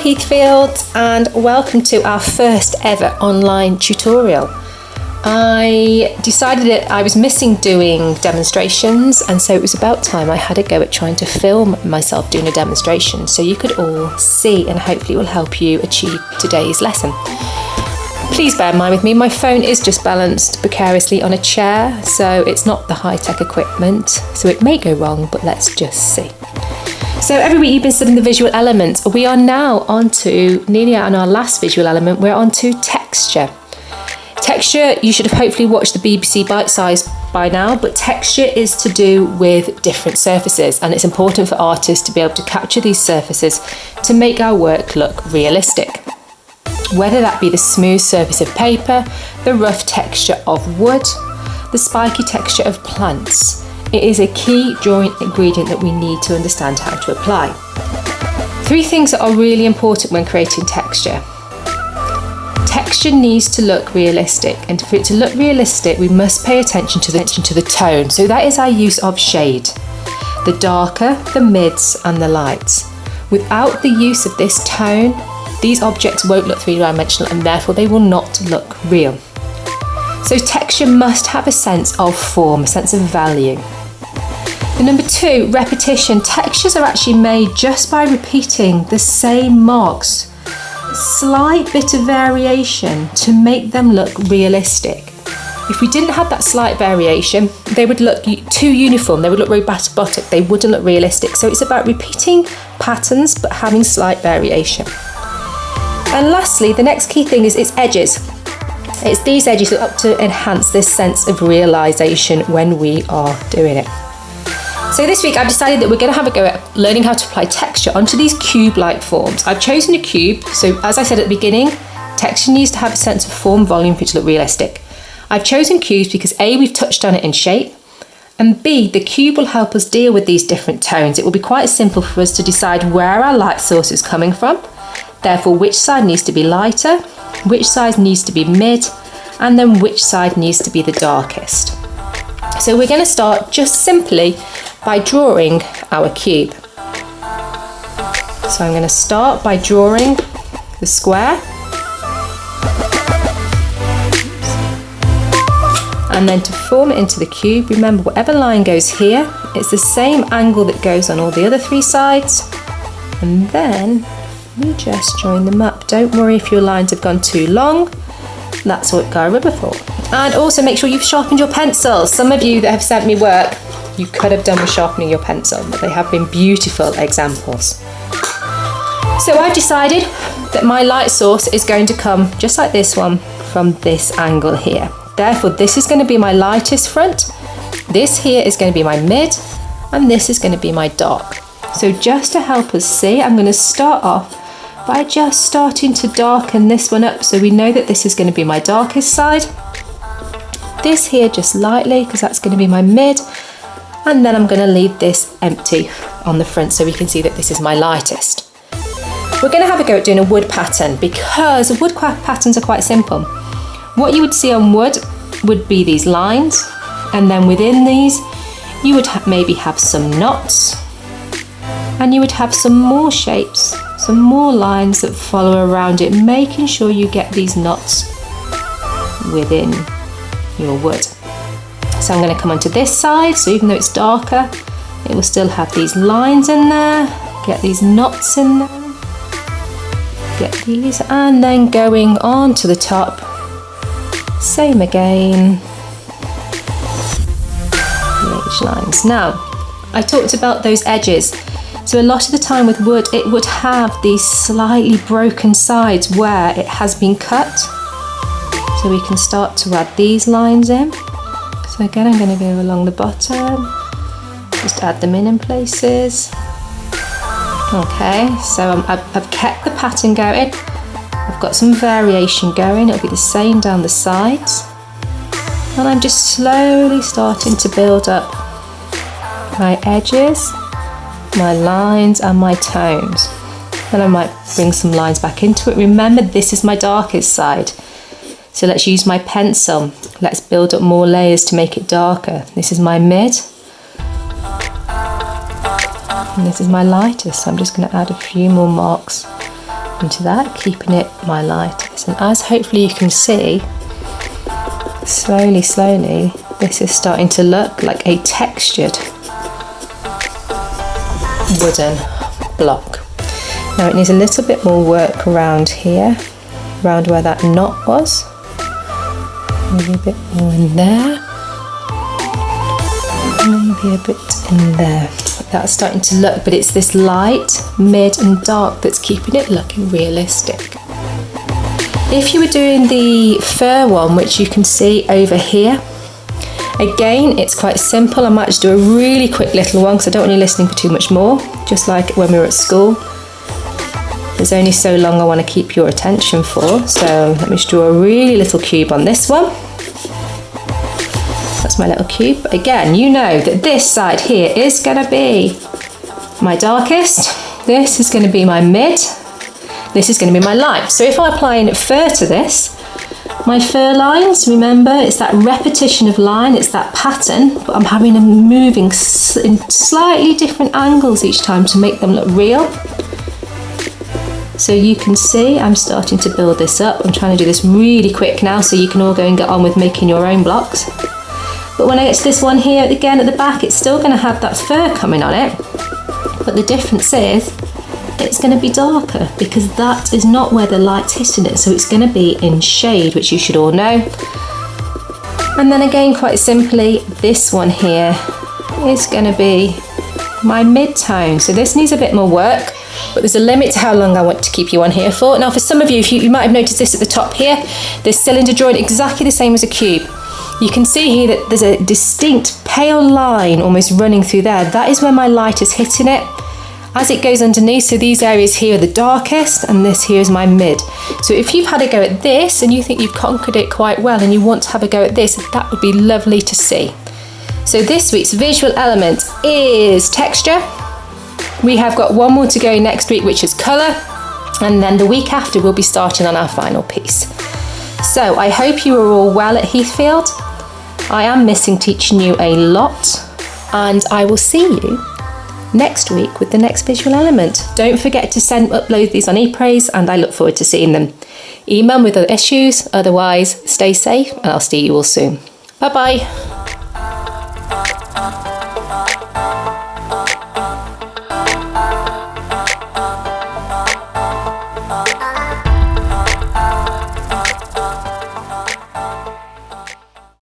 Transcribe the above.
Heatfield, and welcome to our first ever online tutorial. I decided that I was missing doing demonstrations, and so it was about time I had a go at trying to film myself doing a demonstration so you could all see, and hopefully it will help you achieve today's lesson. Please bear in mind with me, my phone is just balanced precariously on a chair, so it's not the high-tech equipment, so it may go wrong, but let's just see. So every week you've been studying the visual element. We are now nearly on our last visual element, we're on to texture. Texture, you should have hopefully watched the BBC Bite Size by now, but texture is to do with different surfaces, and it's important for artists to be able to capture these surfaces to make our work look realistic. Whether that be the smooth surface of paper, the rough texture of wood, the spiky texture of plants, it is a key drawing ingredient that we need to understand how to apply. Three things that are really important when creating texture. Texture needs to look realistic, and for it to look realistic we must pay attention to the tone. So that is our use of shade. The darker, the mids and the lights. Without the use of this tone, these objects won't look three-dimensional and therefore they will not look real. So texture must have a sense of form, a sense of value. And number two, repetition. Textures are actually made just by repeating the same marks, slight bit of variation to make them look realistic. If we didn't have that slight variation, they would look too uniform, they would look robotic, they wouldn't look realistic. So it's about repeating patterns but having slight variation. And lastly, the next key thing is its edges. It's these edges that help to enhance this sense of realisation when we are doing it. So this week I've decided that we're going to have a go at learning how to apply texture onto these cube-like forms. I've chosen a cube, so as I said at the beginning, texture needs to have a sense of form, volume for it to look realistic. I've chosen cubes because A, we've touched on it in shape, and B, the cube will help us deal with these different tones. It will be quite simple for us to decide where our light source is coming from, therefore which side needs to be lighter, which side needs to be mid, and then which side needs to be the darkest. So we're going to start just simply by drawing our cube. So I'm going to start by drawing the square, and then to form it into the cube, remember whatever line goes here, it's the same angle that goes on all the other three sides, and then you just join them up. Don't worry if your lines have gone too long, that's what Guy Rubber for. And also make sure you've sharpened your pencils. Some of you that have sent me work, you could have done with sharpening your pencil, but they have been beautiful examples. So I've decided that my light source is going to come just like this one from this angle here. Therefore this is going to be my lightest front, this here is going to be my mid, and this is going to be my dark. So just to help us see, I'm going to start off by just starting to darken this one up so we know that this is going to be my darkest side. This here just lightly because that's going to be my mid, and then I'm going to leave this empty on the front so we can see that this is my lightest. We're going to have a go at doing a wood pattern because wood patterns are quite simple. What you would see on wood would be these lines, and then within these you would maybe have some knots, and you would have some more shapes, some more lines that follow around it, making sure you get these knots within your wood. So I'm going to come onto this side, so even though it's darker, it will still have these lines in there, get these knots in there, get these, and then going on to the top, same again, the edge lines. Now, I talked about those edges. So a lot of the time with wood, it would have these slightly broken sides where it has been cut. So we can start to add these lines in. So again, I'm going to go along the bottom, just add them in places. Okay, so I've kept the pattern going. I've got some variation going, it'll be the same down the sides. And I'm just slowly starting to build up my edges, my lines and my tones. Then I might bring some lines back into it. Remember, this is my darkest side. So let's use my pencil. Let's build up more layers to make it darker. This is my mid. And this is my lightest. So I'm just going to add a few more marks into that, keeping it my lightest. And as hopefully you can see, slowly, this is starting to look like a textured wooden block. Now it needs a little bit more work around here, around where that knot was. Maybe a bit more in there. Maybe a bit in there. That's starting to look, but it's this light, mid and dark that's keeping it looking realistic. If you were doing the fur one, which you can see over here, again, it's quite simple. I might just do a really quick little one because I don't want you listening for too much more, just like when we were at school. There's only so long I want to keep your attention for, so let me just draw a really little cube on this one. That's my little cube. Again, you know that this side here is going to be my darkest, this is going to be my mid, this is going to be my light. So if I apply fur to this, my fur lines, remember, it's that repetition of line, it's that pattern, but I'm having them moving in slightly different angles each time to make them look real. So you can see I'm starting to build this up. I'm trying to do this really quick now so you can all go and get on with making your own blocks. But when I get to this one here again at the back, it's still going to have that fur coming on it. But the difference is it's going to be darker because that is not where the light's hitting it. So it's going to be in shade, which you should all know. And then again, quite simply, this one here is going to be my mid-tone. So this needs a bit more work, but there's a limit to how long I want to keep you on here for. Now for some of you, you might have noticed this at the top here, this cylinder joint exactly the same as a cube. You can see here that there's a distinct pale line almost running through there. That is where my light is hitting it. As it goes underneath, so these areas here are the darkest and this here is my mid. So if you've had a go at this and you think you've conquered it quite well and you want to have a go at this, that would be lovely to see. So this week's visual element is texture. We have got one more to go next week, which is colour. And then the week after, we'll be starting on our final piece. So I hope you are all well at Heatfield. I am missing teaching you a lot. And I will see you next week with the next visual element. Don't forget to upload these on ePraise and I look forward to seeing them. Email me with other issues. Otherwise, stay safe and I'll see you all soon. Bye bye.